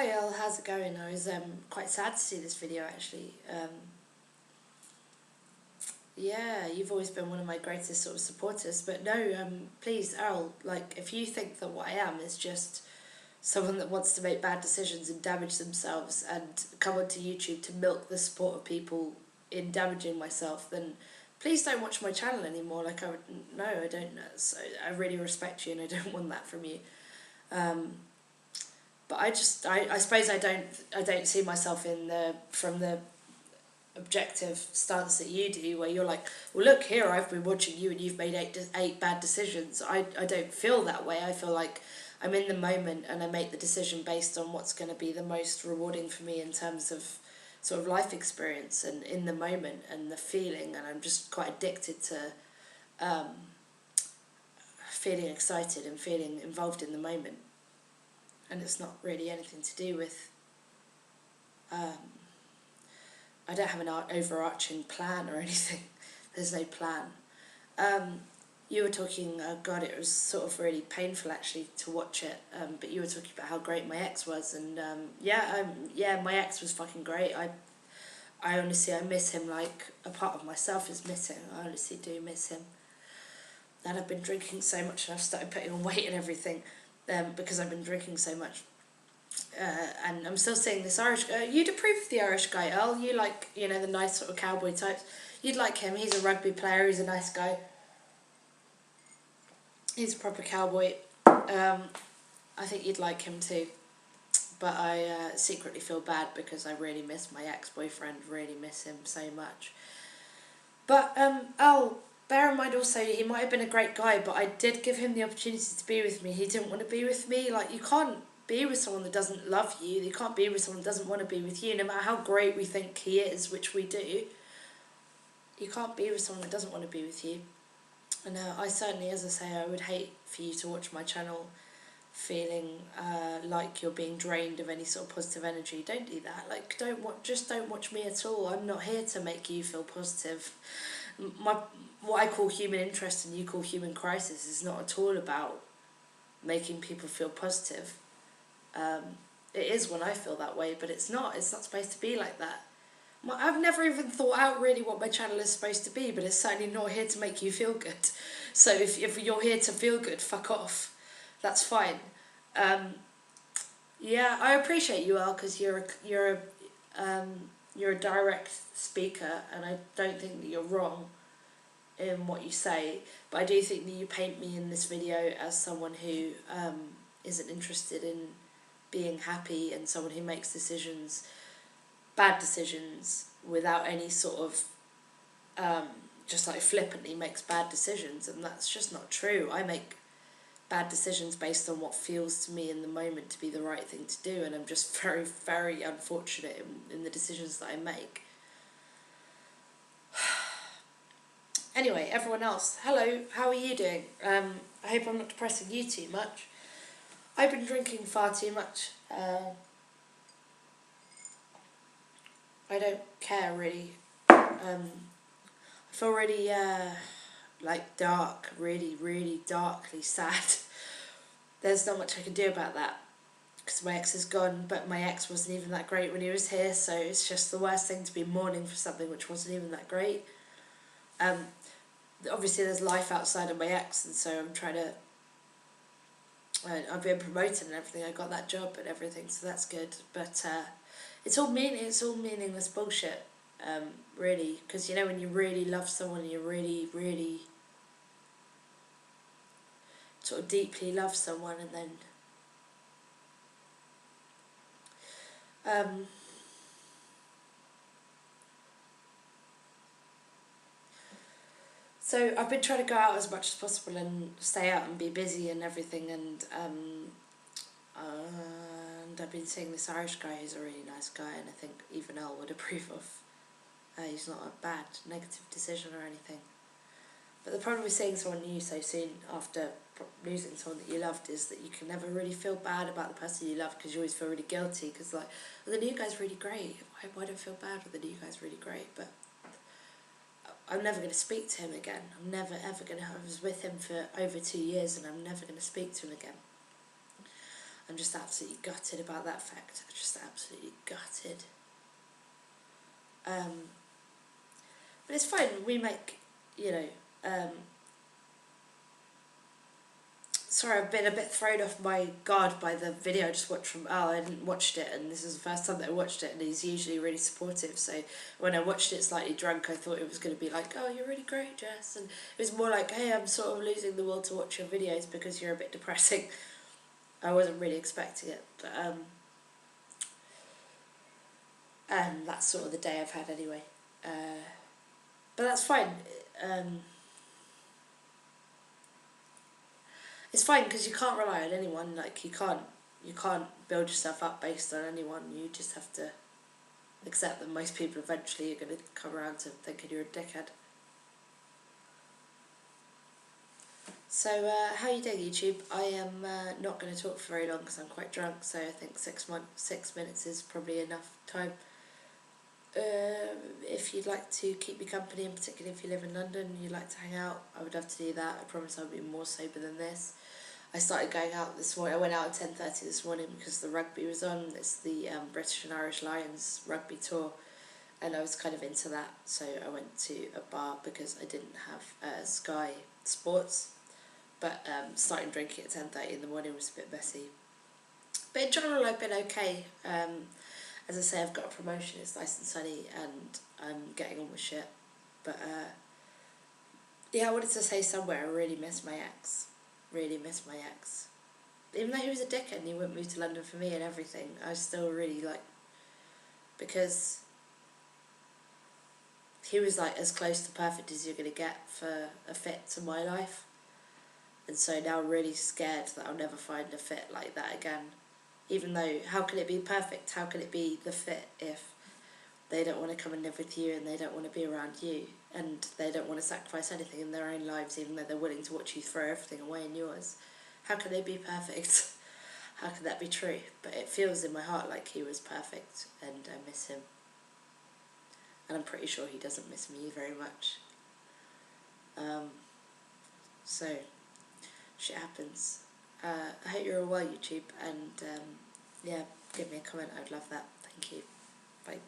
Hi Earl, how's it going? I was quite sad to see this video actually. Yeah, you've always been one of my greatest sort of supporters, but no, please Earl, like if you think that what I am is just someone that wants to make bad decisions and damage themselves and come onto YouTube to milk the support of people in damaging myself, then please don't watch my channel anymore. Like no, I don't. So I really respect you and I don't want that from you. But I suppose I don't see myself from the objective stance that you do, where you're like, well look here, I've been watching you and you've made eight bad decisions. I don't feel that way. I feel like I'm in the moment and I make the decision based on what's going to be the most rewarding for me in terms of sort of life experience and in the moment and the feeling, and I'm just quite addicted to feeling excited and feeling involved in the moment. And it's not really anything to do with I don't have an overarching plan or anything. There's no plan. You were talking, God, it was sort of really painful actually to watch it, but you were talking about how great my ex was, and yeah, my ex was fucking great. I honestly, I miss him like a part of myself is missing. I honestly do miss him. And I've been drinking so much and I've started putting on weight and everything because I've been drinking so much. And I'm still seeing this Irish guy. You'd approve of the Irish guy, Earl. You like, you know, the nice sort of cowboy types. You'd like him. He's a rugby player. He's a nice guy. He's a proper cowboy. I think you'd like him too. But I secretly feel bad because I really miss my ex-boyfriend. Really miss him so much. But Earl, bear in mind also, he might have been a great guy, but I did give him the opportunity to be with me. He didn't want to be with me. Like, you can't be with someone that doesn't love you. You can't be with someone that doesn't want to be with you, no matter how great we think he is, which we do. You can't be with someone that doesn't want to be with you. And I certainly, as I say, I would hate for you to watch my channel feeling like you're being drained of any sort of positive energy. Don't do that. Like, just don't watch me at all. I'm not here to make you feel positive. What I call human interest and you call human crisis is not at all about making people feel positive. It is when I feel that way, but it's not supposed to be like that. I've never even thought out really what my channel is supposed to be, but it's certainly not here to make you feel good. So if you're here to feel good, fuck off. That's fine. Yeah, I appreciate you, Al, because you're a direct speaker, and I don't think that you're wrong in what you say, but I do think that you paint me in this video as someone who isn't interested in being happy and someone who makes bad decisions, without any sort of, just like flippantly makes bad decisions, and that's just not true. I make bad decisions based on what feels to me in the moment to be the right thing to do, and I'm just very, very unfortunate in the decisions that I make. Anyway, everyone else, hello, how are you doing? I hope I'm not depressing you too much. I've been drinking far too much. I don't care really. I feel really like really, really darkly sad. There's not much I can do about that because my ex is gone, but my ex wasn't even that great when he was here, so it's just the worst thing to be mourning for something which wasn't even that great. Obviously there's life outside of my ex, and so I'm trying to I've been promoted and everything. I got that job and everything, so that's good. But it's all meaningless bullshit, really. Because you know, when you really love someone, you really, really sort of deeply love someone, and then so I've been trying to go out as much as possible and stay out and be busy and everything, and I've been seeing this Irish guy who's a really nice guy, and I think even Earl would approve of. He's not a bad, negative decision or anything. But the problem with seeing someone new so soon after losing someone that you loved is that you can never really feel bad about the person you love, because you always feel really guilty, because like, well, the new guy's really great. Why do I feel bad when the new guy's really great? But I'm never going to speak to him again. I'm never ever going to. I was with him for over 2 years and I'm never going to speak to him again. I'm just absolutely gutted about that fact. Just absolutely gutted. But it's fine. We make, you know. Sorry, I've been a bit thrown off my guard by the video I just watched from Earl. I hadn't watched it, and this is the first time that I watched it, and he's usually really supportive. So when I watched it slightly drunk, I thought it was going to be like, oh, you're really great, Jess. And it was more like, hey, I'm sort of losing the will to watch your videos because you're a bit depressing. I wasn't really expecting it, but and that's sort of the day I've had anyway. But that's fine. It's fine because you can't rely on anyone. Like you can't build yourself up based on anyone. You just have to accept that most people eventually are going to come around to thinking you're a dickhead. So how are you doing, YouTube? I am not going to talk for very long because I'm quite drunk. So I think 6 minutes is probably enough time. If you'd like to keep me company, and particularly if you live in London and you'd like to hang out, I would love to do that. I promise I'll be more sober than this. I started going out this morning. I went out at 10:30 this morning because the rugby was on. It's the British and Irish Lions rugby tour, and I was kind of into that. So I went to a bar because I didn't have Sky Sports, but starting drinking at 10:30 in the morning was a bit messy. But in general, I've been okay. As I say, I've got a promotion. It's nice and sunny, and I'm getting on with shit. But yeah, I wanted to say somewhere I really miss my ex. Really miss my ex. Even though he was a dickhead and he wouldn't move to London for me and everything, I still really because he was like as close to perfect as you're going to get for a fit to my life. And so now I'm really scared that I'll never find a fit like that again. Even though, how can it be perfect? How can it be the fit if they don't want to come and live with you and they don't want to be around you and they don't want to sacrifice anything in their own lives even though they're willing to watch you throw everything away in yours? How can they be perfect? How can that be true? But it feels in my heart like he was perfect and I miss him. And I'm pretty sure he doesn't miss me very much. So, shit happens. I hope you're all well, YouTube, and yeah, give me a comment, I'd love that. Thank you. Bye.